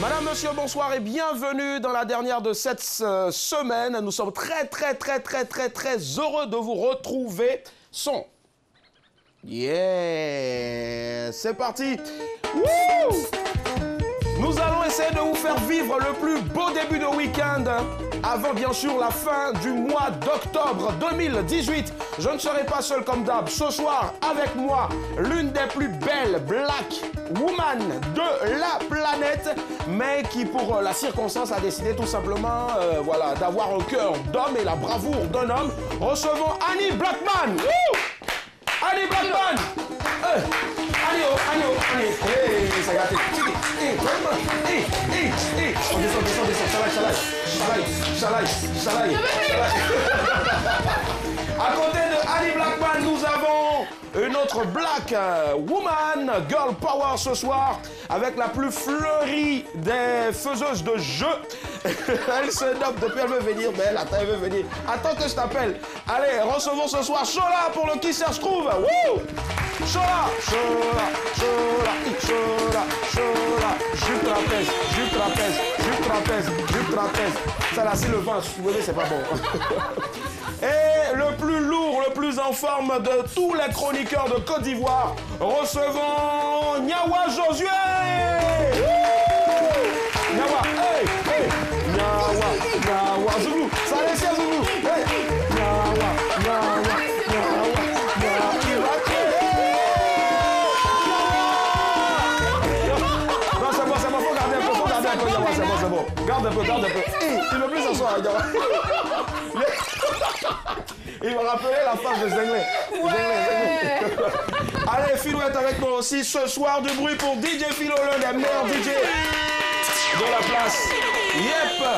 Madame, monsieur, bonsoir et bienvenue dans la dernière de cette semaine. Nous sommes très heureux de vous retrouver. Son. Yeah, c'est parti. Wouh! Nous allons essayer de vous faire vivre le plus beau début de week-end avant bien sûr la fin du mois d'octobre 2018. Je ne serai pas seul comme d'hab. Ce soir, avec moi, l'une des plus belles black woman de la planète, mais qui pour la circonstance a décidé tout simplement voilà, d'avoir un cœur d'homme et la bravoure d'un homme. Recevons Annie Blackman. Woo! Annie Blackman. Annie. Hey, c'est gâté. On descend. Chalaï. À côté de Annie Blackman, nous avons une autre black woman, girl power ce soir, avec la plus fleurie des faiseuses de jeux. Elle se nomme depuis, elle veut venir, mais elle veut venir. Attends que je t'appelle. Allez, recevons ce soir Chola pour le Qui Cherche Trouve. Wouh! Chola. Jupe trapèze. Ça là, c'est le vent, si vous voulez, c'est pas bon. Et le plus lourd, le plus en forme de tous les chroniqueurs de Côte d'Ivoire, recevons Nyawa Josué. Nyawa, hey. Nyawa, Zoulou, ça laisse Zoulou. Hey. Nyawa. Non, c'est bon, faut garder un peu, c'est bon. Garde un peu. Il veut plus s'asseoir, Nyawa. Il m'a rappelé la phase de Zenglé. Allez, Philo est avec moi aussi ce soir. Du bruit pour DJ Philo, l'un des meilleurs DJ de la place. Yep.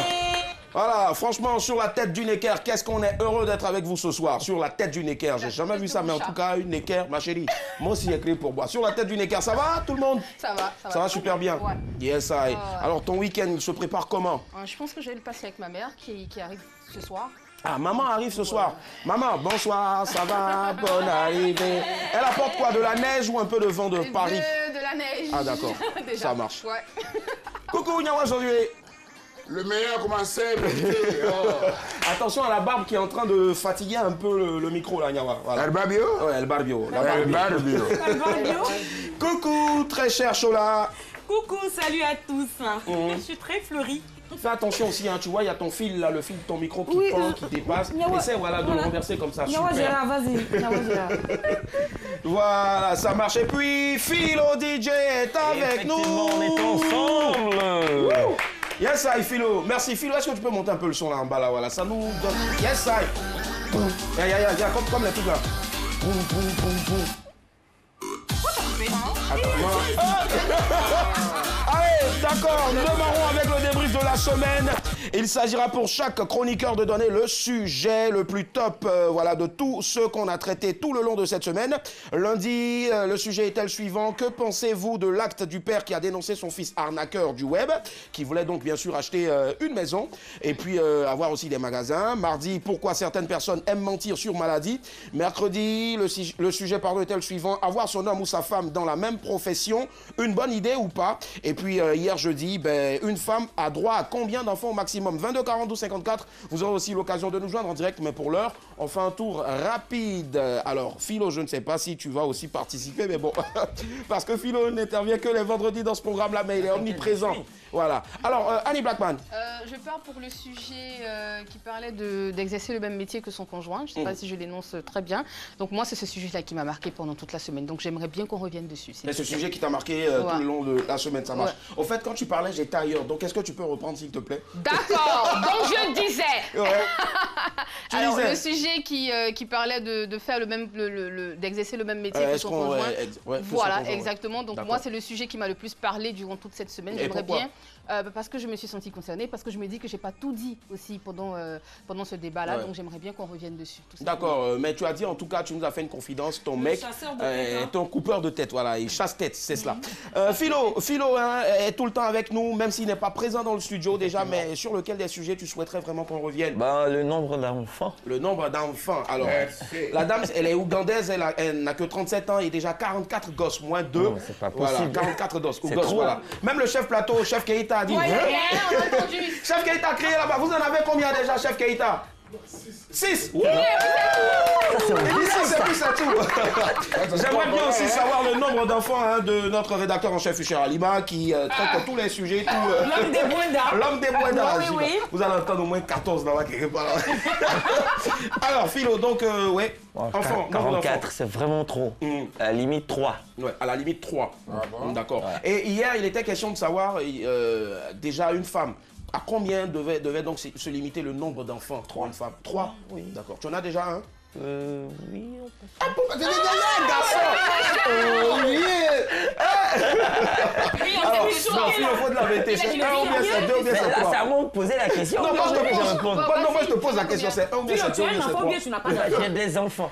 Voilà, franchement, sur la tête d'une équerre, qu'est-ce qu'on est heureux d'être avec vous ce soir. Sur la tête d'une équerre, j'ai jamais vu ça, mais en tout cas, une équerre, ma chérie, moi aussi écrit pour moi. Sur la tête d'une équerre, ça va tout le monde? Ça va. Ça va super bien. Ouais. Yes, I. Alors, ton week-end, il se prépare comment? Je pense que je vais le passer avec ma mère qui arrive ce soir. Ah, maman arrive ce soir. Maman, bonsoir, ça va, bonne arrivée. Elle apporte quoi, de la neige ou un peu de vent de Paris? De la neige. Ah, d'accord, ça marche. Ouais. Coucou, Nyawa Josué. Le meilleur commençait. Attention à la barbe qui est en train de fatiguer un peu le micro, là, Nyawa. Voilà. El Barbio? Ouais, El Barbio. El Barbio. Coucou, très cher Chola. Coucou, salut à tous. Je suis très fleurie. Fais attention aussi, hein, tu vois, il y a ton fil là, le fil de ton micro qui pend, qui dépasse. Essaie voilà, de le renverser comme ça. Nyawa Gérard, vas-y. Voilà, ça marche. Et puis, Philo DJ est avec nous. On est ensemble. Yes, I, Philo. Merci, Philo. Est-ce que tu peux monter un peu le son là en bas là, voilà. Ça nous donne. Yes, I. Y'a, comme les trucs là. Boum. Allez, d'accord, nous démarrons avec le débrief de la semaine. Il s'agira pour chaque chroniqueur de donner le sujet le plus top voilà, de tous ceux qu'on a traités tout le long de cette semaine. Lundi, le sujet était le suivant. Que pensez-vous de l'acte du père qui a dénoncé son fils arnaqueur du web, qui voulait donc bien sûr acheter une maison et puis avoir aussi des magasins. Mardi, pourquoi certaines personnes aiment mentir sur maladie. Mercredi, le sujet était le suivant. Avoir son homme ou sa femme dans la même profession, une bonne idée ou pas. Et puis hier jeudi, une femme a droit à combien d'enfants au maximum? 22 42 54. Vous aurez aussi l'occasion de nous joindre en direct, mais pour l'heure, on fait un tour rapide. Alors, Philo, je ne sais pas si tu vas aussi participer, mais bon, parce que Philo n'intervient que les vendredis dans ce programme-là, mais il est omniprésent. Voilà. Alors, Annie Blackman. Je pars pour le sujet qui parlait d'exercer le même métier que son conjoint. Je ne sais pas si je l'énonce très bien. Donc moi, c'est ce sujet-là qui m'a marqué pendant toute la semaine. Donc j'aimerais bien qu'on revienne dessus. C'est ce sujet qui t'a marqué tout le long de la semaine, ça marche. Au fait, quand tu parlais, j'étais ailleurs. Donc est-ce que tu peux reprendre, s'il te plaît? D'accord. Donc je disais. Ouais. Alors le sujet qui parlait de faire le même, d'exercer le même métier que son conjoint. Voilà, exactement. Donc moi, c'est le sujet qui m'a le plus parlé durant toute cette semaine. J'aimerais bien. Parce que je me suis sentie concernée, parce que je me dis que je n'ai pas tout dit aussi pendant ce débat-là, donc j'aimerais bien qu'on revienne dessus. D'accord, mais tu as dit en tout cas, tu nous as fait une confidence, ton mec est un coupeur de tête, voilà, il chasse tête, c'est cela. Philo est tout le temps avec nous, même s'il n'est pas présent dans le studio déjà, mais sur lequel des sujets tu souhaiterais vraiment qu'on revienne? Le nombre d'enfants. Le nombre d'enfants. Alors, la dame, elle est ougandaise, elle n'a que 37 ans et déjà 44 gosses, moins 2. Non, c'est pas possible. Voilà, 44 gosses. C'est trop. Voilà. Même le chef plateau, chef Keïta a dit... Ouais, on a entendu. Chef Keïta a crié là-bas. Vous en avez combien déjà, chef Keïta? 6. Ouais. C'est tout. J'aimerais bien aussi savoir le nombre d'enfants de notre rédacteur en chef, Hucher Alima, qui traite tous les sujets. L'homme des Bouendas. L'homme des Bouendas. Oui. Vous allez entendre au moins 14 dans la quelque part. Alors, Philo, donc, ouais. Enfants, 44, c'est vraiment trop. À la limite 3. Ouais, à la limite 3. Ah bon? D'accord. Ouais. Et hier, il était question de savoir, déjà une femme, à combien devait donc se limiter le nombre d'enfants? 3. Une femme. 3? Oui. D'accord. Tu en as déjà un? Oui. Ah, pourquoi tu dis déjà, garçon? Oui. Alors, non, il faut de la vérité. C'est 1 ou bien c'est 2 ou bien c'est 3? C'est à moi de poser la question. Non, moi je te pose la question. C'est 1 ou bien c'est 2 ou bien c'est 3? Tu n'as pas d'enfant. J'ai des enfants.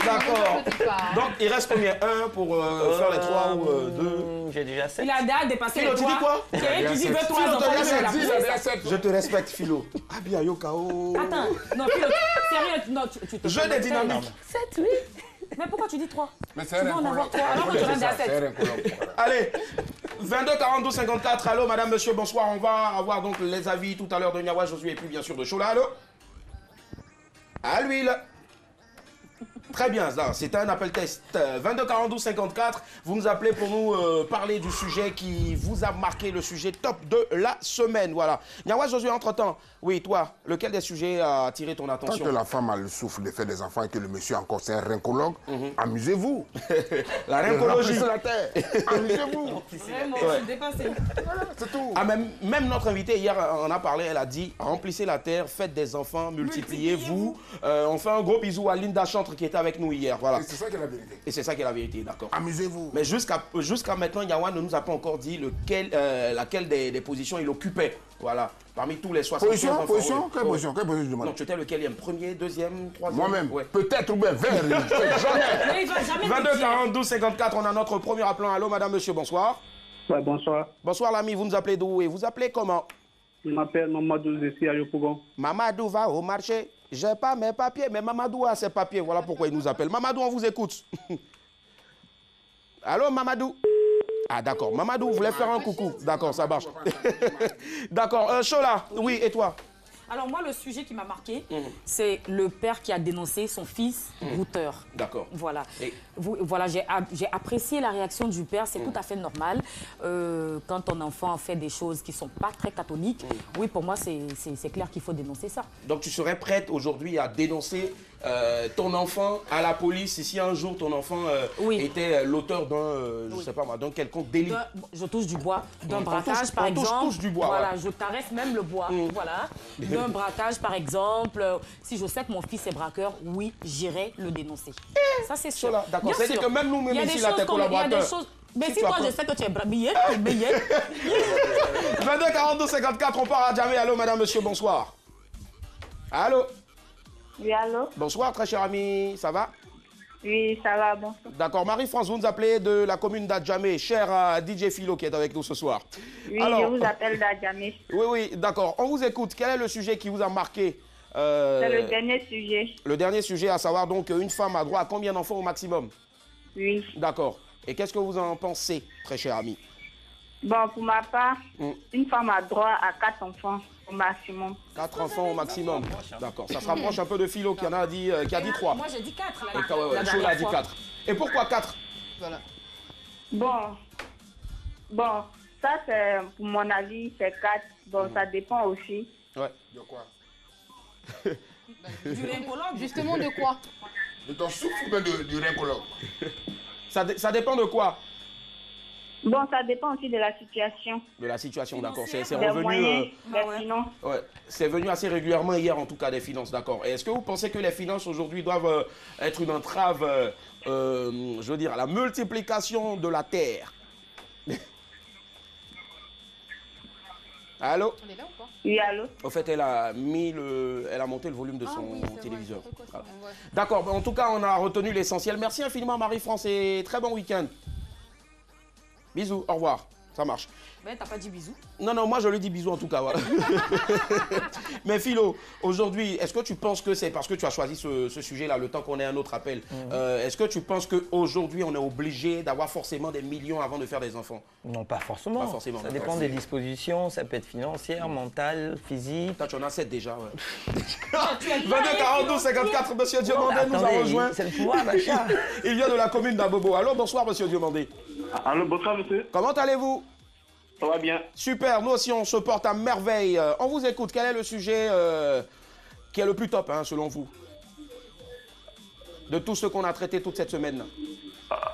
D'accord. Donc, il reste combien? 1 pour faire les 3 ou 2? J'ai déjà 7. Il a déjà dépassé Philo, les 3. tu dis quoi? Tu dis 23 enfants. Je te respecte, Philo. Abia Yokao. Attends, non, Philo, sérieux, non, tu te... Jeu des dynamiques. 7, oui. Mais pourquoi tu dis 3? Mais Tu vas en avoir 3, alors que tu restes à 7. Allez, 22 42 54. Allô, madame, monsieur, bonsoir. On va avoir donc les avis tout à l'heure de Nyawa Josué et puis bien sûr de Chola. Allô? À l'huile. Très bien, c'est un appel test. 22 42 54, vous nous appelez pour nous parler du sujet qui vous a marqué, le sujet top de la semaine. Voilà. Nyawa Josué, entre-temps, oui, toi, lequel des sujets a attiré ton attention? Tant que la femme a le souffle de faire des enfants et que le monsieur encore c'est un rincologue, amusez-vous. La rincologie. Remplissez la terre. Amusez-vous. Vraiment, je suis dépassée. Voilà, c'est tout. Ah, même notre invitée hier en a parlé, elle a dit remplissez la terre, faites des enfants, multipliez-vous. On fait un gros bisou à Linda Chantre qui était avec nous hier. Voilà. Et c'est ça qui est la vérité. Et c'est ça qui est la vérité, d'accord. Amusez-vous. Mais jusqu'à maintenant, Yawa ne nous a pas encore dit laquelle des positions il occupait. Voilà. Parmi tous les 75 enfants. Position Quelle position je demande? Non, tu étais lequel? Premier, deuxième, troisième? Moi-même. Ouais. Peut-être ou bien vert. Jamais. Mais il va jamais 22 42 54, on a notre premier appelant. Allô, madame, monsieur, bonsoir. Ouais, bonsoir. Bonsoir, l'ami. Vous nous appelez d'où et vous appelez comment? Je m'appelle Mamadou, je suis à Yopougon. Mamadou va au marché. J'ai pas mes papiers, mais Mamadou a ses papiers. Voilà pourquoi il nous appelle. Mamadou, on vous écoute. Allô, Mamadou? Ah, d'accord. Mamadou voulait faire un coucou. D'accord, ça marche. D'accord. Chola, oui, et toi? Alors moi, le sujet qui m'a marqué, c'est le père qui a dénoncé son fils brouteur. D'accord. Voilà. Et... Voilà, j'ai apprécié la réaction du père, c'est tout à fait normal. Quand ton enfant fait des choses qui ne sont pas très catholiques, oui, pour moi, c'est clair qu'il faut dénoncer ça. Donc tu serais prête aujourd'hui à dénoncer ton enfant à la police si un jour ton enfant était l'auteur d'un, je sais pas moi, d'un quelconque délit? Je touche du bois, d'un braquage par exemple. Touche du bois. Voilà, je caresse même le bois. Voilà. D'un braquage par exemple. Si je sais que mon fils est braqueur, oui, j'irai le dénoncer. Ça c'est sûr. D'accord. C'est-à-dire que même nous, même ici, là, tes collaborateurs. Mais si toi, je sais que tu es billet. 22 42 54, on part à Djamé. Allô, madame, monsieur, bonsoir. Allô? Oui, allô? Bonsoir, très cher ami, ça va? Oui, ça va, bonsoir. D'accord, Marie-France, vous nous appelez de la commune d'Adjamé, cher à DJ Philo qui est avec nous ce soir. Oui, alors, je vous appelle d'Adjamé. Oui, d'accord, on vous écoute. Quel est le sujet qui vous a marqué? C'est le dernier sujet. Le dernier sujet, à savoir donc une femme a droit à combien d'enfants au maximum? Oui. D'accord. Et qu'est-ce que vous en pensez, très cher ami? Bon, pour ma part, une femme a droit à 4 enfants au maximum. 4 enfants au maximum. D'accord. Ça se rapproche un peu de Philo qui a dit 3. Moi, j'ai dit 4. Chola a dit 4. Et pourquoi 4? Voilà. Bon, ça, c'est pour mon avis, c'est 4. Bon, ça dépend aussi. Ouais. De quoi? Du rincologue. Justement, de quoi? De ton souffle ou bien du rincologue? Ça dépend de quoi? Bon, ça dépend aussi de la situation. De la situation, d'accord. C'est des revenu. Moyens, des finances. Ouais, c'est venu assez régulièrement hier, en tout cas, des finances, d'accord. Et est-ce que vous pensez que les finances aujourd'hui doivent être une entrave, je veux dire, à la multiplication de la terre? Allô? On est là ou pas? Oui, allô? Au fait, elle a monté le volume de son téléviseur. Voilà. D'accord, en tout cas, on a retenu l'essentiel. Merci infiniment, Marie-France, et très bon week-end. Bisous, au revoir. Ça marche. Mais t'as pas dit bisous? Non, non, moi je lui dis bisous en tout cas. Voilà. Mais Philo, aujourd'hui, est-ce que tu penses que c'est parce que tu as choisi ce sujet-là, le temps qu'on ait un autre appel, est-ce que tu penses qu'aujourd'hui on est obligé d'avoir forcément des millions avant de faire des enfants? Non, pas forcément. Pas forcément. Ça dépend des dispositions, ça peut être financière, mentale, physique. Toi, tu en as 7 déjà, ouais. 22 42 54, monsieur Diomandé nous a rejoint. C'est le pouvoir d'achat. Il vient de la commune d'Abobo. Allô, bonsoir, monsieur Diomandé. Allô, bonsoir, monsieur. Comment allez-vous? Ça va bien. Super, nous aussi on se porte à merveille. On vous écoute, quel est le sujet qui est le plus top, hein, selon vous? De tout ce qu'on a traité toute cette semaine.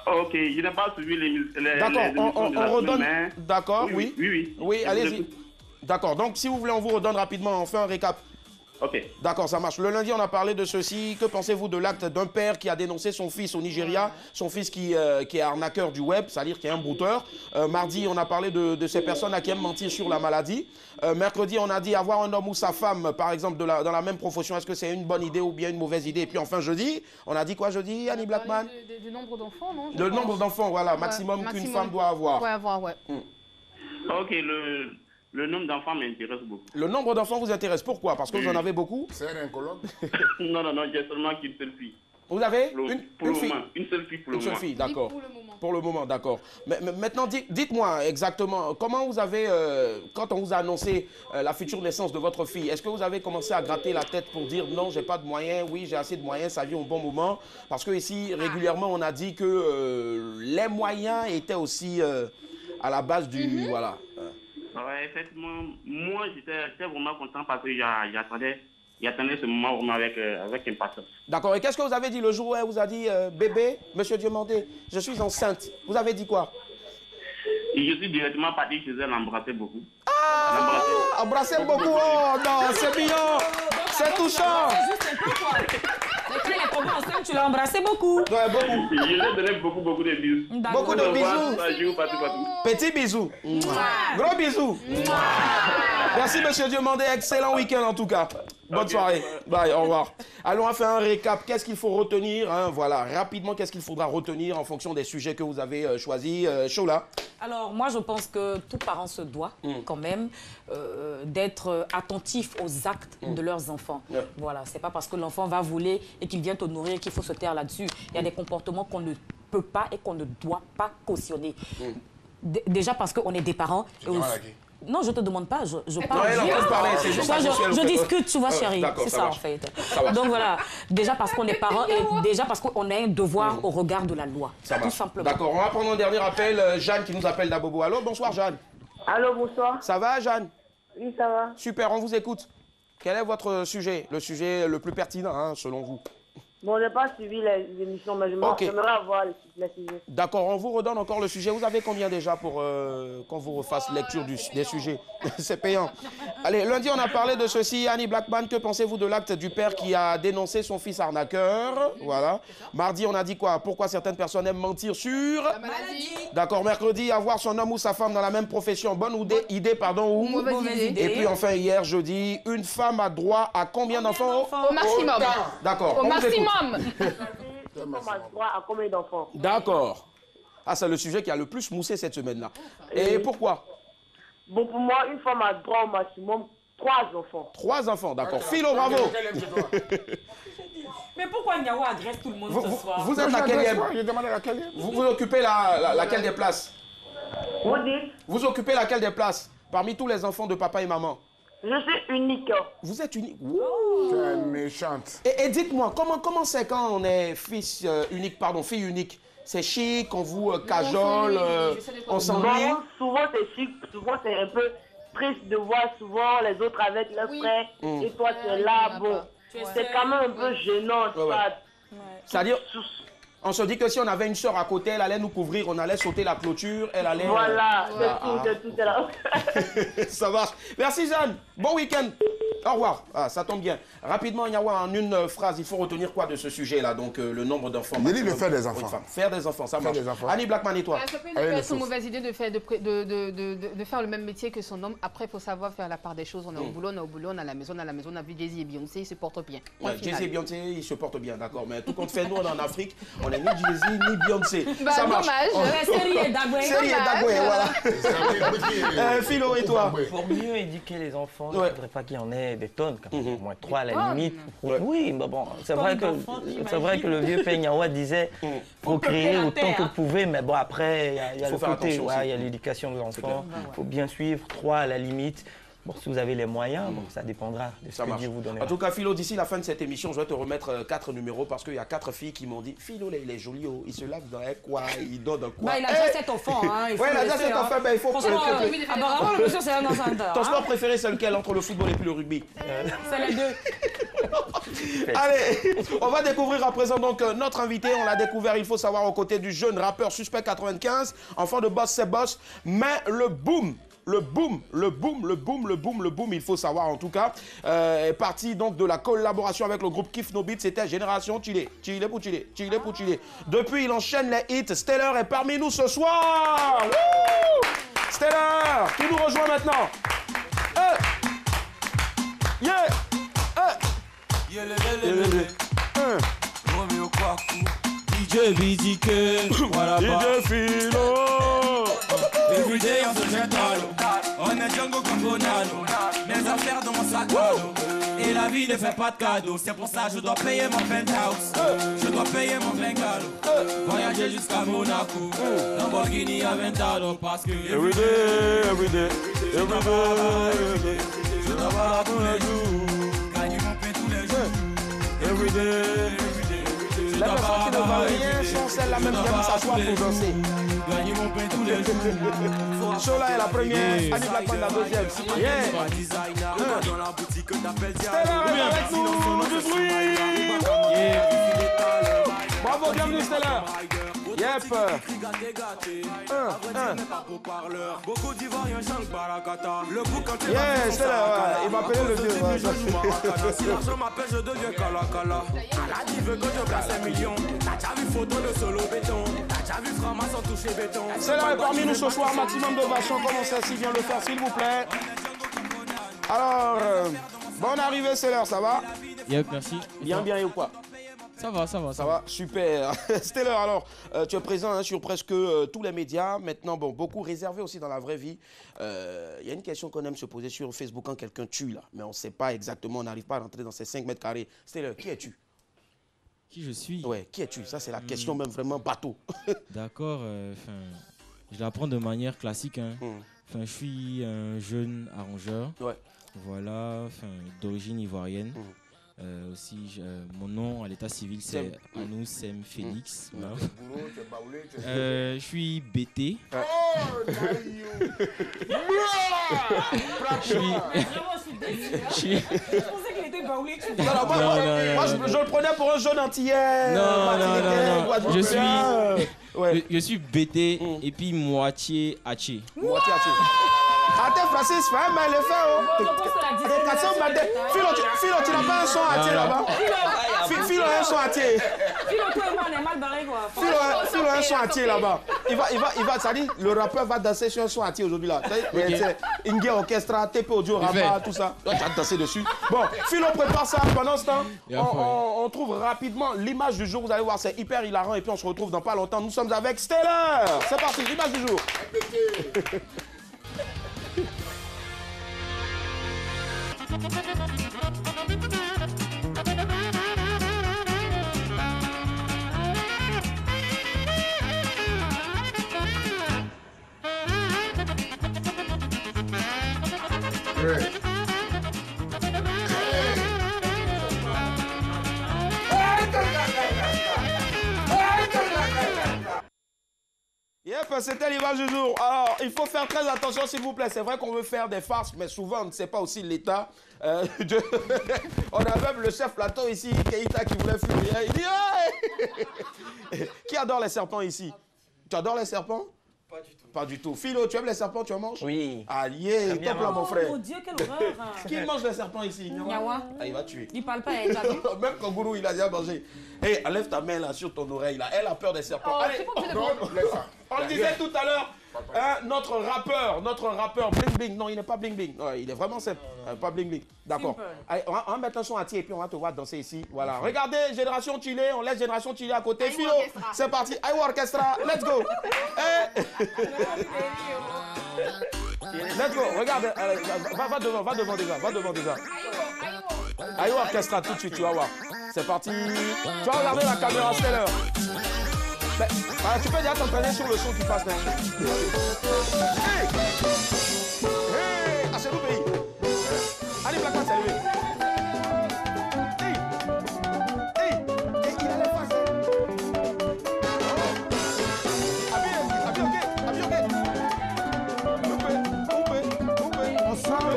Ok, je n'ai pas suivi les d'accord, on redonne. D'accord, oui. Oui, allez-y. D'accord, donc si vous voulez, on vous redonne rapidement, on fait un récap. Ok. D'accord, ça marche. Le lundi, on a parlé de ceci. Que pensez-vous de l'acte d'un père qui a dénoncé son fils au Nigeria, son fils qui est arnaqueur du web, c'est-à-dire qui est un brouteur. Mardi, on a parlé de ces personnes qui aiment mentir sur la maladie. Mercredi, on a dit avoir un homme ou sa femme, par exemple, dans la même profession, est-ce que c'est une bonne idée ou bien une mauvaise idée? Et puis enfin, jeudi, on a dit quoi jeudi, Annie Blackman? Du nombre d'enfants, non? Le nombre d'enfants, voilà, maximum qu'une femme doit avoir. Ouais, avoir, ouais. Ok, le nombre d'enfants m'intéresse beaucoup. Le nombre d'enfants vous intéresse. Pourquoi? Parce que vous en avez beaucoup? C'est un oncologue? Non, j'ai seulement qu'une seule fille. Vous avez une fille? Une seule fille pour le moment. Une seule fille, d'accord. Pour le moment. Pour le moment, d'accord. Mais maintenant, dites-moi exactement, comment vous avez, quand on vous a annoncé la future naissance de votre fille, est-ce que vous avez commencé à gratter la tête pour dire non, j'ai pas de moyens, oui, j'ai assez de moyens, ça vient au bon moment? Parce que ici, régulièrement, on a dit que les moyens étaient aussi à la base du... Voilà. Ouais, effectivement, moi j'étais vraiment content parce que j'attendais ce moment vraiment avec impatience. D'accord, et qu'est-ce que vous avez dit le jour où elle vous a dit bébé, monsieur Diomandé, je suis enceinte? Vous avez dit quoi? Et je suis directement parti chez elle, l'embrasser beaucoup. Ah, embrasser beaucoup, oh non, c'est mignon, c'est touchant. Juste un peu quoi. Mais quand elle est tombée enceinte, tu l'as embrassé beaucoup. Ouais, beaucoup. Je lui ai donné beaucoup de bisous. Beaucoup de bisous. Partout. Petit bisou. Gros bisous. Merci, monsieur Diomandé. Excellent week-end en tout cas. Bonne soirée. Bye, au revoir. Allons, on fait un récap. Qu'est-ce qu'il faut retenir, hein? Voilà, rapidement, qu'est-ce qu'il faudra retenir en fonction des sujets que vous avez choisis. Chola. Alors, moi, je pense que tout parent se doit quand même d'être attentif aux actes de leurs enfants. Voilà, c'est pas parce que l'enfant va voler et qu'il vient te nourrir qu'il faut se taire là-dessus. Il y a des comportements qu'on ne peut pas et qu'on ne doit pas cautionner. Déjà parce qu'on est des parents. Non, je ne te demande pas, je parle. Je discute, tu vois, chérie. C'est ça, en fait. Donc voilà, déjà parce qu'on est parents et déjà parce qu'on a un devoir au regard de la loi. Tout simplement. D'accord, on va prendre un dernier appel. Jeanne qui nous appelle d'Abobo. Allô, bonsoir Jeanne. Allô, bonsoir. Ça va Jeanne? Oui, ça va. Super, on vous écoute. Quel est votre sujet? Le sujet le plus pertinent, hein, selon vous? Bon, je n'ai pas suivi les émissions, mais j'aimerais avoir les sujets. D'accord, on vous redonne encore le sujet. Vous avez combien déjà pour qu'on vous refasse lecture des sujets? C'est payant. Allez, lundi, on a parlé de ceci. Annie Blackman, que pensez-vous de l'acte du père qui a dénoncé son fils arnaqueur? Voilà. Mardi, on a dit quoi? Pourquoi certaines personnes aiment mentir sur la maladie. D'accord, mercredi, avoir son homme ou sa femme dans la même profession. Bonne idée, pardon, ou mauvaise idée. Et puis enfin, hier, jeudi, une femme a droit à combien d'enfants? Au maximum. D'accord. Au maximum. Une femme a droit à combien d'enfants? D'accord. Ah, c'est le sujet qui a le plus moussé cette semaine-là. Et pourquoi? Bon, pour moi, une femme a droit au maximum 3 enfants. 3 enfants, d'accord. Philo, bravo. Mais pourquoi Niaou agresse tout le monde ce soir? Vous êtes laquelle? Je demandais laquelle. Vous occupez laquelle des places? Vous dites? Vous occupez laquelle des places parmi tous les enfants de papa et maman? Je suis unique. Vous êtes unique. C'est méchante. Et dites-moi, comment c'est quand on est fils unique, pardon, fille unique? C'est chic, on vous cajole, on s'ennuie? Souvent c'est chic, souvent c'est un peu triste de voir souvent les autres avec leurs frères et toi tu es là, bon. C'est quand même un peu gênant, C'est-à-dire, on se dit que si on avait une soeur à côté, elle allait nous couvrir, on allait sauter la clôture, elle allait... Voilà, c'est tout là. Ça marche. Merci Jeanne, bon week-end. Au revoir. Ah, ça tombe bien. Rapidement, Niawa, en une phrase, il faut retenir quoi de ce sujet-là? Donc, le nombre d'enfants. Il dit de faire des enfants. Faire des enfants, ça marche. Annie Blackman et toi? Ça peut être une mauvaise idée de faire le même métier que son homme. Après, il faut savoir faire la part des choses. On est au boulot, on est à la maison, on a vu Jay-Z et Beyoncé, ils se portent bien. Jay-Z et Beyoncé, ils se portent bien, d'accord. Mais tout compte fait, nous, on est en Afrique, on connaît ni Jay-Z ni Beyoncé. Bah, ça marche. Série et Dagoué. Série et Dagoué, voilà. Philo, et toi? Pour mieux éduquer les enfants, il ne faudrait pas qu'il y en ait des tonnes, au moins 3 à la limite. Oui, mais bon, c'est vrai que le vieux Peignawa disait procréer autant que vous pouvez, mais bon, après, il y a le côté, il y a l'éducation de l'enfant. Il faut bien suivre, 3 à la limite. Bon, si vous avez les moyens, bon, ça dépendra de ce que Dieu vous donnera. En tout cas, Philo, d'ici la fin de cette émission, je vais te remettre 4 numéros parce qu'il y a 4 filles qui m'ont dit Philo, il est joli, il se lave dans quoi, il dort dans quoi. Bah, il a déjà 7 enfants. Hein, il a déjà 7 enfants, ben, il faut... Apparemment, monsieur, c'est un enceinte. Ton sport préféré, c'est lequel entre le football et puis le rugby? C'est les deux. Allez, on va découvrir à présent donc notre invité. On l'a découvert, il faut savoir, aux côtés du jeune rappeur Suspect 95, enfant de Boss c'est Boss, mais le boom, il faut savoir en tout cas, est parti donc de la collaboration avec le groupe Kif No Beat, c'était Génération Chile. Depuis, il enchaîne les hits. Stellar est parmi nous ce soir. Wouh! Stellar, qui nous rejoint maintenant. Romeo Kwaku, DJ BDK, voilà DJ Philo. Everyday on se jette à l'eau. On est Django comme Bonano. Mes affaires dans mon sac à dos. Et la vie ne fait pas de cadeaux. C'est pour ça que je dois payer mon penthouse. Je dois payer mon bungalow. Voyager jusqu'à Monaco. Lamborghini Aventador. Parce que everyday. Je travaille tous les jours. Gagner mon pain tous les jours. Everyday. Les personnes qui ne valent rien sont celles-là même qui aiment s'asseoir pour danser. Gagner mon pain tous les jours. Shola est la première, Annie Blackman la deuxième. Stellar est avec nous, du bruit. Bravo, bienvenue Stellar. Yep. Yeah, Stellar, il m'appelait le vieux. Si l'argent m'appelle, je deviens cala. Aladi veut que je place 1 million. T'as déjà vu photo de solo béton. T'as déjà vu Frama sans toucher béton. Stellar est parmi nous ce soir, maximum de vachons. Comment ça, si vient le faire, s'il vous plaît. Alors, bonne arrivée Stellar, ça va? Yep, merci. Bien, et quoi? Ça va, super. Stellar, alors, tu es présent sur presque tous les médias. Maintenant, bon, beaucoup réservé aussi dans la vraie vie. Il y a une question qu'on aime se poser sur Facebook quand quelqu'un tue, là. Mais on ne sait pas exactement, on n'arrive pas à rentrer dans ces 5 mètres carrés. Stellar, qui es-tu? Qui je suis? Ouais, qui es-tu? Ça, c'est la question même vraiment bateau. D'accord, je la prends de manière classique. Hein. Je suis un jeune arrangeur. Ouais. Voilà, d'origine ivoirienne. Aussi, mon nom à l'état civil, c'est Anous Sem Félix. Je suis BT. Moi, je le prenais pour un jeune antillais. Non. Je suis BT et puis moitié Haché. Moitié Haché. Attends, Francis, fais un le Philo, tu n'as pas un son Haché là-bas? Philo a un son Haché. Philo a un son Haché là-bas. Il va, ça dit, le rappeur va danser sur un son Haché aujourd'hui là. C'est Inge Orchestra, TP Audio, Rabat, tout ça. Tu vas danser dessus. Bon, Philo prépare ça. Pendant ce temps, on trouve rapidement l'image du jour. Vous allez voir, c'est hyper hilarant. Et puis on se retrouve dans pas longtemps. Nous sommes avec Stellar. C'est parti, l'image du jour. Yep, c'était l'image du jour. Alors, il faut faire très attention, s'il vous plaît. C'est vrai qu'on veut faire des farces, mais souvent, on ne sait pas aussi l'état. On a même le chef plateau ici, Keïta, qui voulait fumer. Il dit hey. Qui adore les serpents ici? Tu adores les serpents? Pas du tout. Pas du tout. Philo, tu aimes les serpents, tu en manges? Oui. Allié, top là, mon frère. Oh Dieu, quelle horreur. Qui mange les serpents ici? Nyawa. Ah, il va tuer. Il parle pas, il va tuer. Même Kangourou, il a déjà mangé. Hey, enlève ta main là sur ton oreille là. Elle a peur des serpents. Allez, on le disait tout à l'heure. Notre rappeur Bling Bling. Non, il n'est pas Bling Bling. Non, il est vraiment simple. Pas Bling Bling. D'accord. On va mettre un son à et puis on va te voir danser ici. Voilà. Regardez, Génération Chile. On laisse Génération Chile à côté. Philo, c'est parti. Aïwa Orchestra. Let's go. Let's go. Regarde. Va devant déjà. Aïwa Orchestra tout de suite, tu vas voir. C'est parti. Tu vas regarder la caméra Stellar. Mais, voilà, tu peux déjà t'entraîner sur le son qui passe maintenant. Hey! Hey! Ah, c'est le pays. Allez, Black Man, c'est lui. Hey! Hey! Hey, il a les faces. Abi, ok. Coupé. Ensemble.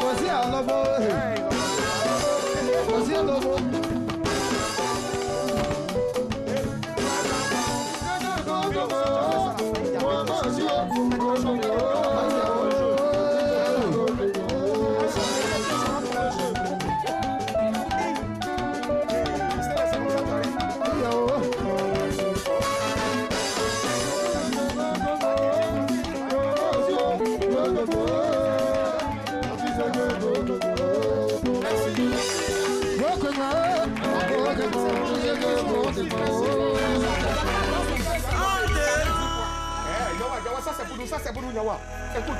Voici un lobo. Voici un lobo. Ça c'est pour nous, Yawa. Écoute.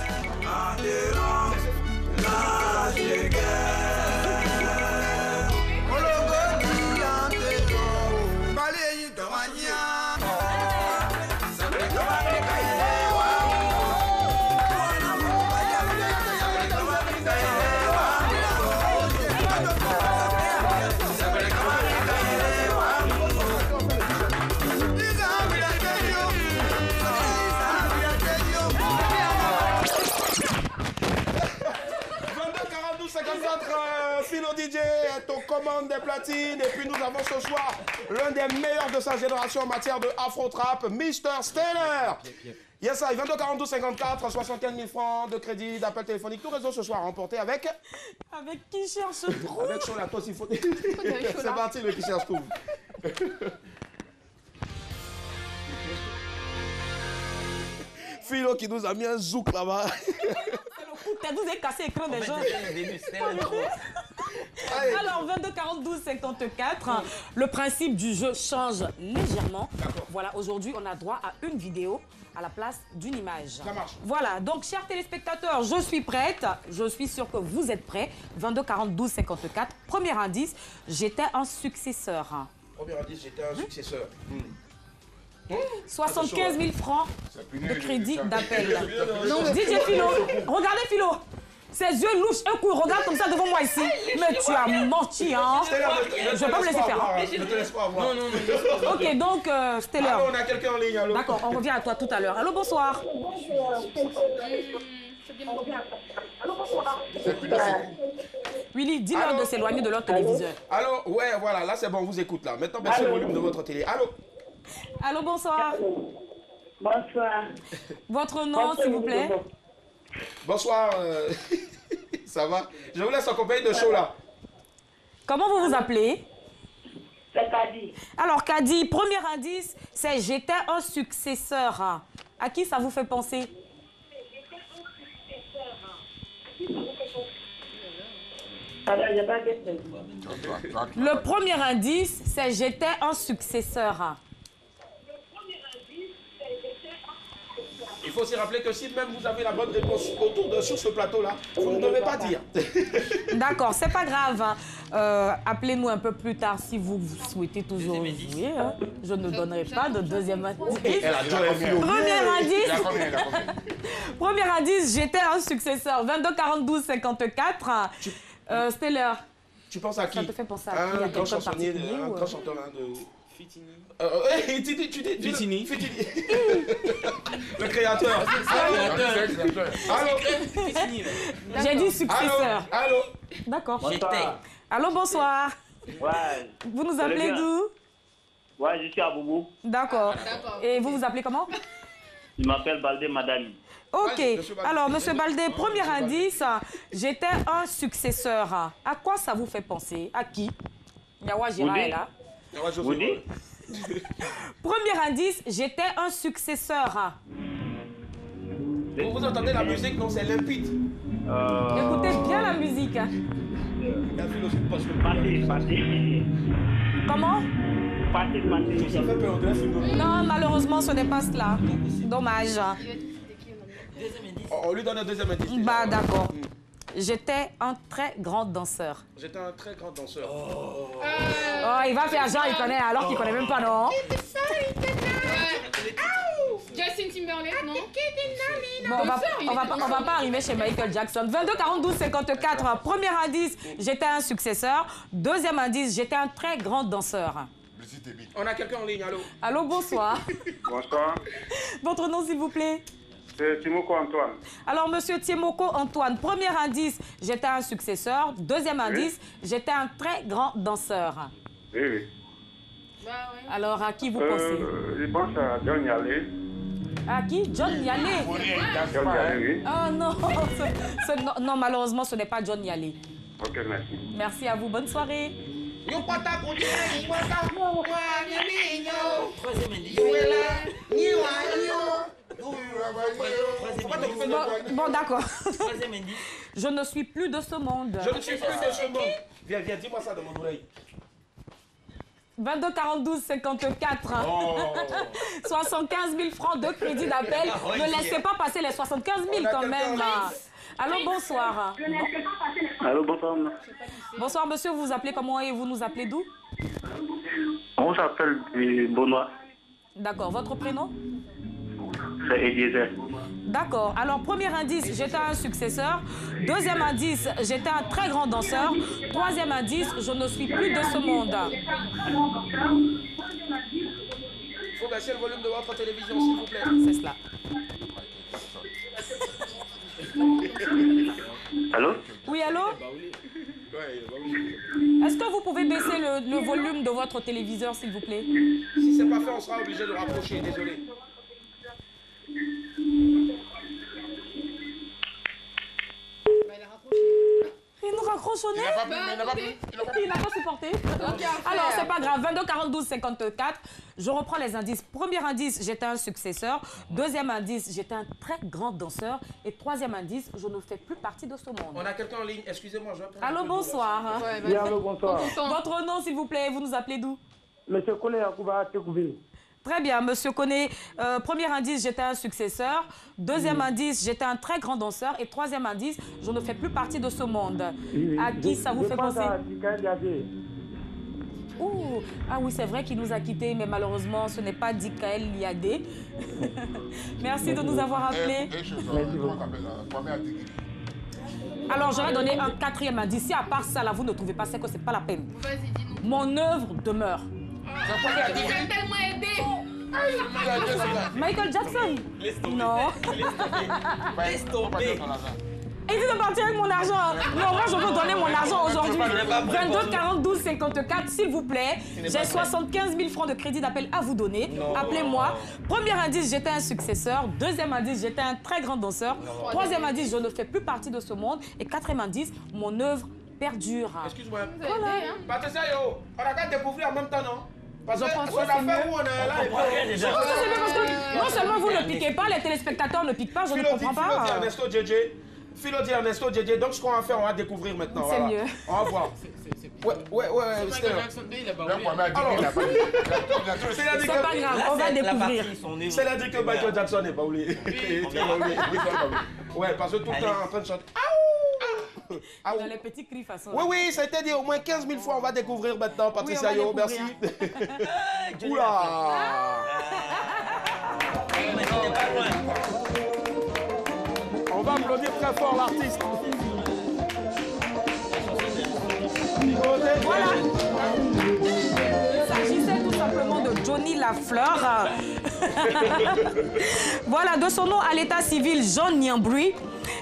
Philo DJ est aux commandes des platines. Et puis nous avons ce soir l'un des meilleurs de sa génération en matière de afro-trap, Mr. Stellar. Yes, ça, 22 42 54, 75 000 francs de crédit, d'appel téléphonique. Tout réseau ce soir remporté avec... Avec qui cherche trop. Avec Chola, toi s'il faut... C'est parti, le qui cherche tout. Philo qui nous a mis un zouk là-bas. Vous avez cassé l'écran des gens. Alors, 22 42 54, le principe du jeu change légèrement. Voilà, aujourd'hui, on a droit à une vidéo à la place d'une image. Ça marche. Voilà, donc, chers téléspectateurs, je suis prête. Je suis sûre que vous êtes prêts. 22 42 54, premier indice, j'étais un successeur. Premier indice, j'étais un successeur. 75 000 francs de crédit d'appel. DJ Philo, regardez Philo. Ses yeux louches, un coup, regarde comme ça devant moi ici. Mais tu as menti, hein. Je vais pas me laisser faire. Ne te laisse pas avoir. Non. Ok, donc, Stellar. Allô, on a quelqu'un en ligne, allô. D'accord, on revient à toi tout à l'heure. Allô, bonsoir. Willy, dis-leur de s'éloigner de leur téléviseur. Allô, ouais, voilà, là c'est bon, on vous écoute là. Maintenant, baissez le volume de votre télé. Allô. Allô, bonsoir. Bonsoir. Votre nom, s'il vous plaît. Bonsoir. Ça va? Je vous laisse accompagner de show là. Comment vous vous appelez? C'est Kadi. Alors, Kadi, premier indice, c'est j'étais un successeur. À qui ça vous fait penser? Le premier indice, c'est j'étais un successeur. Il faut aussi rappeler que si même vous avez la bonne réponse sur ce plateau-là, vous ne devez pas dire. D'accord, c'est pas grave. Appelez-nous un peu plus tard si vous souhaitez toujours jouer. Hein. Je ne donnerai pas de deuxième indice. Premier indice, j'étais un successeur. 22 42 54. Stellar. Tu penses à qui? Ça te fait penser à qui? Un grand chansonnier, un grand chanteur de... Fitini. Fitini. Le créateur. Allô. J'ai dit successeur. Allô. D'accord. Allô, bonsoir. Ouais. Vous nous appelez d'où? Ouais, je suis à Boubou. D'accord. Et vous vous appelez comment? Je m'appelle Baldé Madani. Ok. Alors, monsieur Baldé, premier indice, j'étais un successeur. À quoi ça vous fait penser? À qui? Yawa Gira est là. Vous dites? Premier indice, j'étais un successeur. Vous entendez la musique? Non, c'est limpide. Écoutez bien la musique. Passé. Comment? Passé. Ça fait peur, non, malheureusement, ce n'est pas cela. Dommage. On lui donne un deuxième indice. Bah, d'accord. J'étais un très grand danseur. J'étais un très grand danseur. Oh, il va faire genre, il connaît, alors qu'il connaît même pas, non? Justin Timberlake, non? Bon, on va pas arriver chez Michael Jackson. 22 42 54. Premier indice, j'étais un successeur. Deuxième indice, j'étais un très grand danseur. On a quelqu'un en ligne, allô? Allô, bonsoir. Bonsoir. Votre nom, s'il vous plaît? C'est Timoko Antoine. Alors, monsieur Timoko Antoine, premier indice, j'étais un successeur. Deuxième indice, j'étais un très grand danseur. Oui. Bah, ouais. Alors, à qui vous pensez? Je pense à John Yalé. À qui? John Yalé? John Yalé, oui. Oh non, non, malheureusement, ce n'est pas John Yalé. Ok, merci. Merci à vous, bonne soirée. Bon, d'accord. Je ne suis plus de ce monde. Je ne suis plus de ce monde. Viens, dis-moi ça dans mon oreille. 22 42 54. Oh. 75 000 francs de crédit d'appel. Ne laissez pas passer les 75 000 quand même. Allô, bonsoir. Allô, bonsoir. Bonsoir, monsieur. Vous vous appelez comment et vous nous appelez d'où? On s'appelle Benoît. D'accord. Votre prénom? C'est Eliezer. D'accord. Alors, premier indice, j'étais un successeur. Deuxième indice, j'étais un très grand danseur. Troisième indice, je ne suis plus de ce monde. Il faut baisser le volume de votre télévision, s'il vous plaît. C'est cela. Allô? Oui, allô? Est-ce que vous pouvez baisser le volume de votre téléviseur, s'il vous plaît? Si c'est pas fait, on sera obligé de rapprocher, désolé. Il nous raccroche au nez. Il n'a pas supporté. Alors, c'est pas grave. 22 42 54. Je reprends les indices. Premier indice, j'étais un successeur. Deuxième indice, j'étais un très grand danseur. Et troisième indice, je ne fais plus partie de ce monde. On a quelqu'un en ligne. Excusez-moi, je vais prendre. Allô, bonsoir. Oui, allô, bonsoir. Votre nom, s'il vous plaît, vous nous appelez d'où? Monsieur Kone Yakuba Tekoubi. Très bien, monsieur Koné. Premier indice, j'étais un successeur. Deuxième indice, j'étais un très grand danseur. Et troisième indice, je ne fais plus partie de ce monde. À qui ça vous fait penser? Ouh, ah oui, c'est vrai qu'il nous a quittés, mais malheureusement, ce n'est pas Dikael Liadé. Merci de nous avoir appelés. Alors, j'aurais donné un quatrième indice. Si à part ça, là, vous ne trouvez pas, c'est que ce n'est pas la peine. Vas-y, dis-nous. Mon œuvre demeure. Tu m'as tellement aidé. Michael Jackson? Non. Laisse tomber. Il dit de partir avec mon argent. Non, moi je veux donner mon argent aujourd'hui. 22 42 54, s'il vous plaît. J'ai 75 000 francs de crédit d'appel à vous donner. Appelez-moi. Premier indice, j'étais un successeur. Deuxième indice, j'étais un très grand danseur. Troisième indice, je ne fais plus partie de ce monde. Et quatrième indice, mon œuvre perdure. Excuse-moi. Patricia, on a qu'à découvrir en même temps, non? Parce que je pense que c'est mieux. Non seulement vous ne piquez pas, les téléspectateurs ne piquent pas, je ne comprends pas. Philo dit Ernesto JJ, donc ce qu'on va faire, on va découvrir maintenant. C'est mieux. On va voir. Ouais, C'est pas grave, on va découvrir. C'est là dit que Michael Jackson n'est pas oublié. Ouais, parce que tout le temps en train de chanter. Dans les petits cris façon. Oui, ça a été dit au moins 15 000 fois, on va découvrir maintenant, Patricia Yo, merci. Oula. On va applaudir très fort l'artiste. Voilà. Il s'agissait tout simplement de Johnny Lafleur. Voilà, de son nom à l'état civil, John Niambri.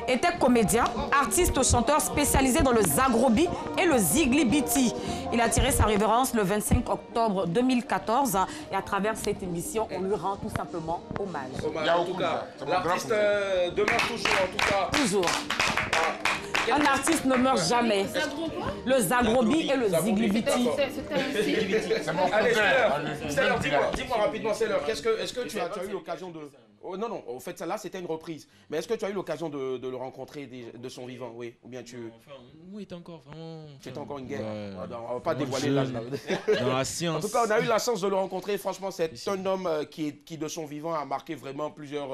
était comédien, artiste, chanteur spécialisé dans le zagrobi et le ziglibiti. Il a tiré sa révérence le 25 octobre 2014 et à travers cette émission, on lui rend tout simplement hommage. En tout cas, l'artiste demeure toujours, en tout cas. Toujours. Un artiste ne meurt jamais. Le zagrobi et le ziglibiti. Allez, Steller, dis-moi rapidement, Steller, est-ce que tu as eu l'occasion de... Oh, non, en fait, celle-là, c'était une reprise. Mais est-ce que tu as eu l'occasion de le rencontrer de son vivant, oui? Ou bien tu... Enfin, oui, t'es encore vraiment... Tu étais encore une guerre. Ouais. On va pas dévoiler l'âge. Dans la science. En tout cas, on a eu la chance de le rencontrer. Franchement, c'est un homme qui, de son vivant, a marqué vraiment plusieurs...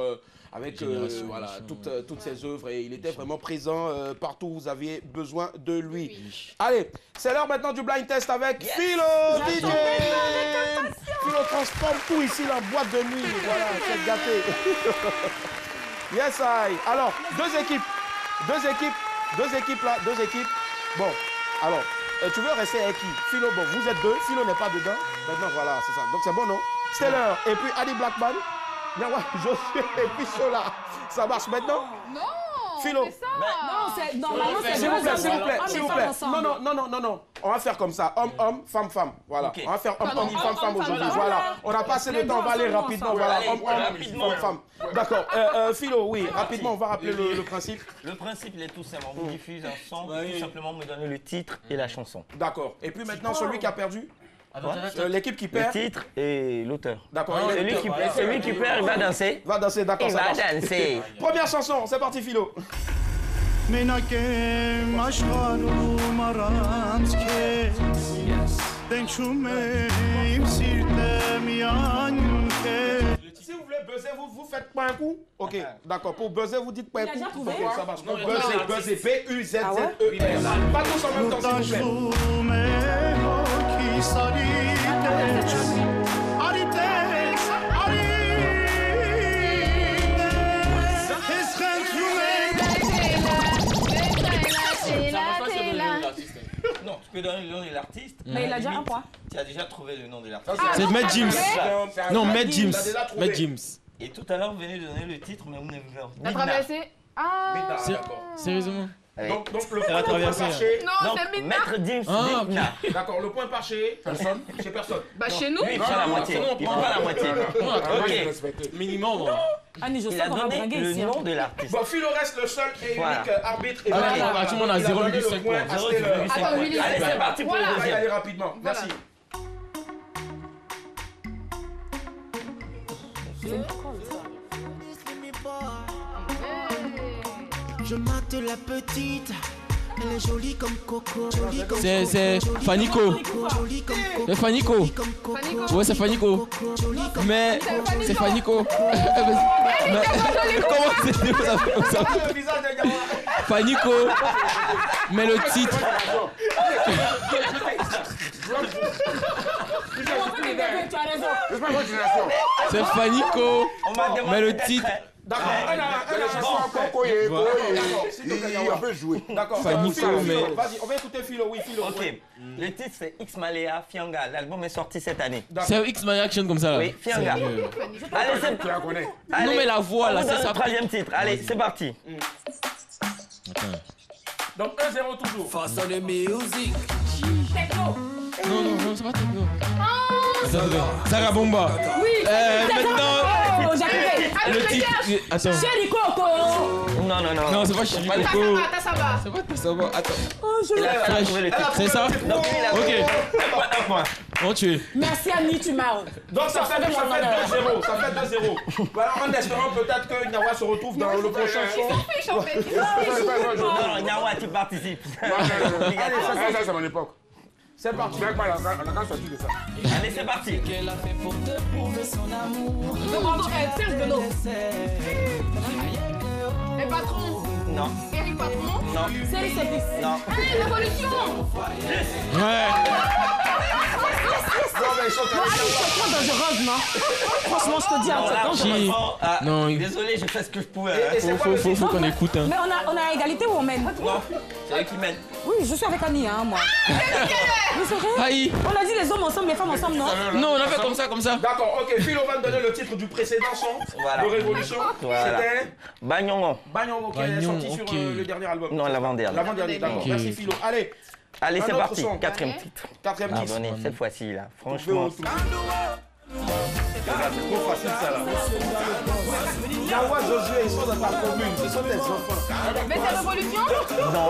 avec voilà, toutes ses œuvres. Et il était vraiment présent partout où vous aviez besoin de lui. Oui. Allez, c'est l'heure maintenant du blind test avec Philo DJ. Philo transforme tout ici, la boîte de nuit. Voilà, c'est gâté. Yes, I. Alors, deux équipes là, deux équipes. Bon, alors, tu veux rester avec qui? Philo, bon, vous êtes deux, Philo n'est pas dedans. Maintenant, voilà, c'est ça. Donc, c'est bon, non? Steller et puis Adi Blackman. Josué et puis Sola. Ça marche maintenant? Non. Philo. Non, c'est normalement c'est s'il vous plaît. Non. On va faire comme ça. Homme, femme. Voilà. Okay. On va faire homme, femme aujourd'hui. Voilà. On a passé le temps, on va aller rapidement. Voilà. Homme, femme. D'accord. Philo, oui, rapidement, on va rappeler le principe. Le principe, il est tout simple. On vous diffuse un son, tout simplement me donner le titre et la chanson. D'accord. Et puis maintenant, celui qui a perdu? L'équipe qui perd. Le titre et l'auteur. D'accord. Celui qui perd, il va danser. Va danser, d'accord. Il va danser. Première chanson, c'est parti, Philo. Si vous voulez buzzer, vous faites pas un coup? Ok, d'accord. Pour buzzer, vous dites pas un coup? Ok, ça marche. Buzzer, B-U-Z-Z-E-R. Pas tous en même temps, s'il vous plaît. Non, tu peux donner le nom de l'artiste. Mais il a déjà un point. Tu as déjà trouvé le nom de l'artiste. C'est Matt James. Non, Matt James. Et tout à l'heure, vous venez de donner le titre, mais vous n'avez pas. T'as traversé? Ah. Sérieusement? Donc le point par chez... Non, c'est Midna. Maître James. D'accord, le point par chez personne. Chez personne. Bah chez nous. Il prend la moitié. Il prend la moitié. Ok. Minimum. Il a donné le nom de l'artiste. Bon, Philo reste le seul et unique arbitre. Et tout le monde a 0,5 points. Allez, c'est parti pour le deuxième. Allez rapidement. Merci. Je mate la petite, elle est jolie comme Coco. C'est Fanico. C'est Fanico. Ouais, c'est Fanico. Mais c'est Fanico. Comment c'est ça? Fanico. Mais le titre. C'est Fanico. Mais le titre. D'accord, il peut jouer. D'accord, Fanico, mais... Vas-y, on va écouter Philo, oui, Philo. Ok, le titre c'est X Malea Fianga, l'album est sorti cette année. C'est X Malea Action comme ça là? Oui, Fianga. Allez, c'est... Tu la connais? Non mais la voix là, c'est ça. Troisième titre, allez, c'est parti. Donc 1-0 toujours. Face à la musique. Non, c'est pas techno. Sarah Bomba. Oui. Maintenant, le titre. Attends. Chéri Coco. Non, c'est pas Chéri Coco. C'est pas Tassaba. Attends. C'est ça? Ok. Un point. On tue. Merci Annie, tu m'as. Donc ça fait 2-0. Voilà, en espérant peut-être que Nyawa se retrouve dans le prochain son. Non, Nyawa, tu participes. Allez, ça c'est mon époque. C'est parti. On a sorti de ça. Allez, c'est parti. Qu'elle a fait pour te prouver son amour. Serge de l'eau. Les patrons. Non. Eric Patron. Non. Série Service. Non. Allez, l'évolution. Ouais. Non, mais ils sont très trop dangereuse, non? Franchement, je te dis, c'est dangereux. Non, désolé, j'ai fait ce que je pouvais. Faut qu'on écoute. Mais on a égalité ou on mène? Non, c'est elle qui mène. Oui, je suis avec Annie, moi. Oui, c'est vrai. On a dit les hommes ensemble, les femmes ensemble, non? Non, on a fait comme ça. D'accord, ok. Philo va me donner le titre du précédent son de Révolution. C'était Bagnongo. Bagnongo, qui est sorti sur le dernier album. Non, l'avant-dernier. L'avant-dernier, d'accord. Merci Philo. Allez, c'est parti. Quatrième titre. Quatrième titre. Pardonnez, cette fois-ci, là. Franchement. C'est trop facile, ça, là. Yawa, Josué, ils sont dans ta commune. Ce sont des enfants. Mais c'est Révolution? Non.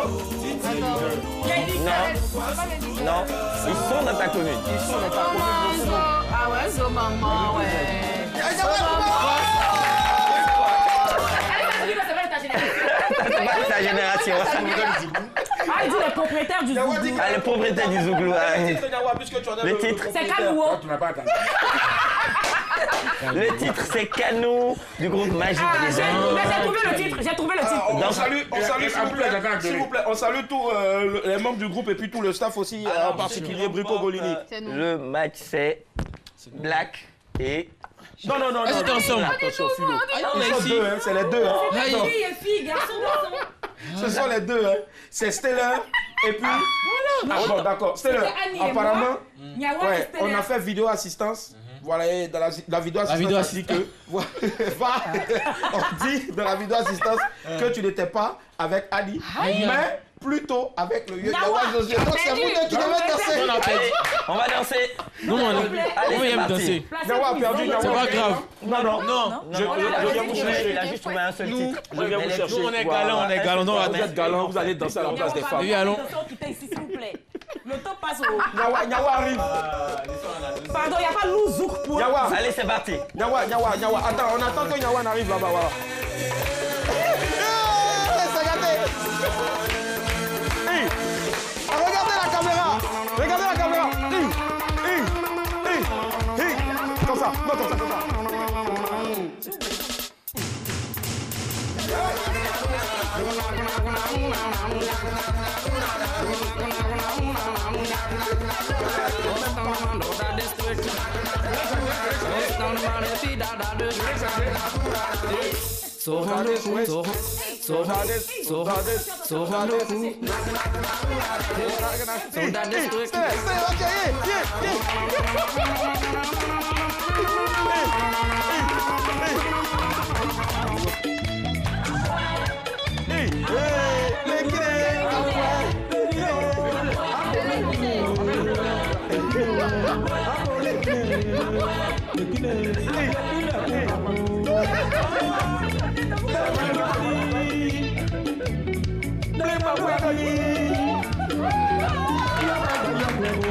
Non. Ils sont dans ta commune. Ils sont dans ta commune. Ah ouais, Zo Maman, ouais. C'est ta génération. Ah, il dit les propriétaires du Zouglou. Ah, les propriétaires du Zouglou. Le titre. C'est Kanouo. Le titre, c'est Kanou du groupe Magique des Anges. J'ai trouvé le titre. On salue, s'il vous plaît, on salue tous les membres du groupe et puis tout le staff aussi, en particulier Brico Golini. Le match, c'est Black et... Non. C'était ensemble. Attention, Philo. Ils sont deux, c'est les deux. Filles, garçons. Ce sont les deux, c'est Stellar et puis... Ah bon, d'accord. Stellar, apparemment, on a fait vidéo assistance. Voilà, et dans la vidéo assistance, on dit que... on dit dans la vidéo assistance que tu n'étais pas avec Ali, mais plutôt avec le Yawa Josué. Donc c'est vous deux qui devez danser. On va danser. Non, on vient danser. Yawa a perdu, c'est pas grave. Non. Je viens vous chercher. Il a juste trouvé un seul titre. Je viens vous chercher. Nous, on est galant. Vous êtes galant, vous allez danser à la place des femmes. Oui, allons. S'il vous plaît. Le temps passe au... Yawa arrive. Pardon, il n'y a pas Louzouk pour... Yawa. Allez, c'est parti. Yawa. Attends, on attend que Yawa arrive là-bas, voilà. C'est gâté. Regardez la caméra. Comme ça.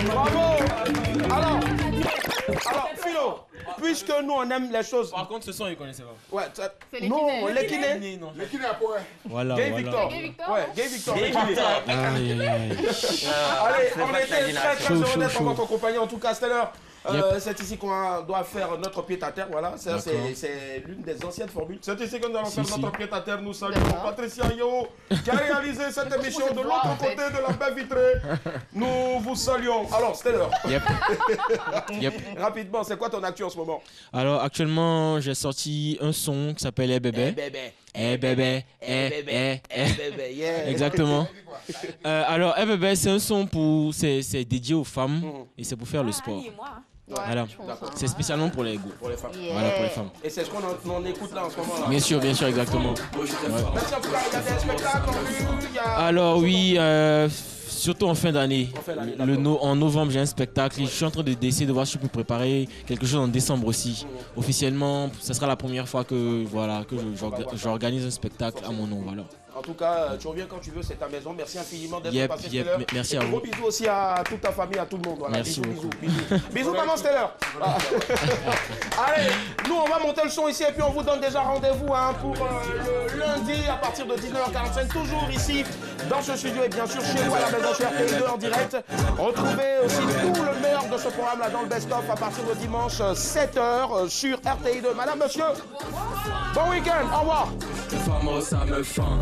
Bravo. Alors, Philo, puisque nous on aime les choses. Par contre, ce son, ils connaissaient pas. Ouais, non, les kinés. Les kinés à quoi? Voilà. Gay Victor. Ouais, Gay Victor. Allez, on était très heureux d'être en votre compagnie. En tout cas, Stellar. C'est ici qu'on doit faire notre pied-à-terre, voilà. C'est l'une des anciennes formules. C'est ici que nous allons faire notre pied-à-terre. Nous saluons Patricia Yo, qui a réalisé cette émission de l'autre côté de la baie vitrée. Nous vous saluons. Alors, Stellar. Rapidement, c'est quoi ton actu en ce moment? Alors, actuellement, j'ai sorti un son qui s'appelle Eh bébé. Eh bébé, yeah. Exactement. Alors, Eh bébé, c'est un son pour... C'est dédié aux femmes et c'est pour faire le sport. Voilà. C'est spécialement pour les femmes. Yeah. Voilà, pour les femmes. Et c'est ce qu'on écoute là en ce moment là. Bien sûr, exactement. Merci en tout cas, il y a des spectacles en vue. Alors oui, surtout en fin d'année. En novembre, j'ai un spectacle. Je suis en train d'essayer de voir si je peux préparer quelque chose en décembre aussi. Officiellement, ce sera la première fois que j'organise un spectacle à mon nom. Voilà. En tout cas, tu reviens quand tu veux, c'est ta maison. Merci infiniment d'être passé, Stellar. Merci à vous. Gros bisous aussi à toute ta famille, à tout le monde. Voilà. Merci beaucoup. Bisous, maman Stellar. Allez, nous on va monter le son ici et puis on vous donne déjà rendez-vous pour le lundi à partir de 19h45, toujours ici dans ce studio et bien sûr chez vous à la maison sur RTI2 en direct. Retrouvez aussi tout le meilleur de ce programme là dans le best-of à partir de dimanche 7h sur RTI2. Madame, monsieur, bon week-end, au revoir. Ça me fend.